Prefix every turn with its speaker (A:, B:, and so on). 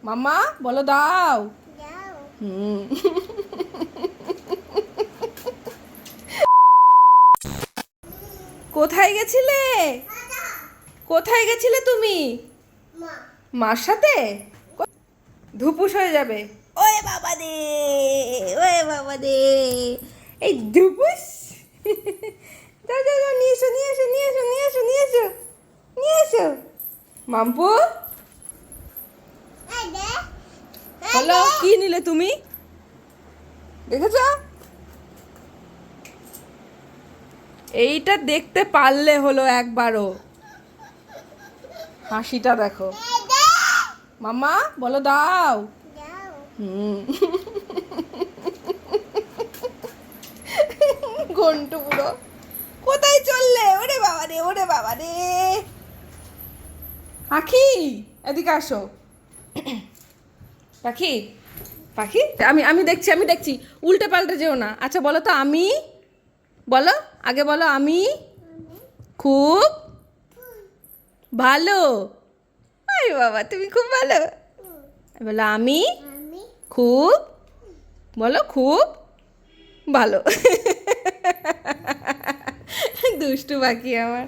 A: মাম্মা বলো দাও।
B: দাও।
A: হুম। কোথায় গেছিলে? কোথায় গেছিলে তুমি?
B: মা।
A: মার সাথে? ধুপুস হয়ে যাবে। ওয়ে বাবা দে, ওয়ে বাবা দে। এই ধুপুস। যাও যাও যাও, নিয়ে এসো নিয়ে এসো নিয়ে এসো নিয়ে এসো নিয়ে এসো নিয়ে এসো। মাম্পু
B: এই দে।
A: হ্যালো, কি নিলে তুমি? দেখেছো? এইটা দেখতে পারলে হলো একবারও। হাসিটা দেখো।
B: এই দে।
A: মাম্মা বলো দাও।
B: দাও।
A: হুম। ঘন্টু পুরো কোথায় চললে? ওরে বাবা রে, ওরে বাবা রে। পাখি এদিকে আসো। পাখি পাখি, আমি আমি দেখছি আমি দেখছি। উল্টে পাল্টে যেও না। আচ্ছা বলো তো, আমি বলো, আগে বলো আমি
B: আমি
A: খুব ভালো। আরে বাবা, তুমি খুব ভালো। বলো আমি
B: আমি
A: খুব, বলো খুব ভালো। দুষ্টু পাখি আমার।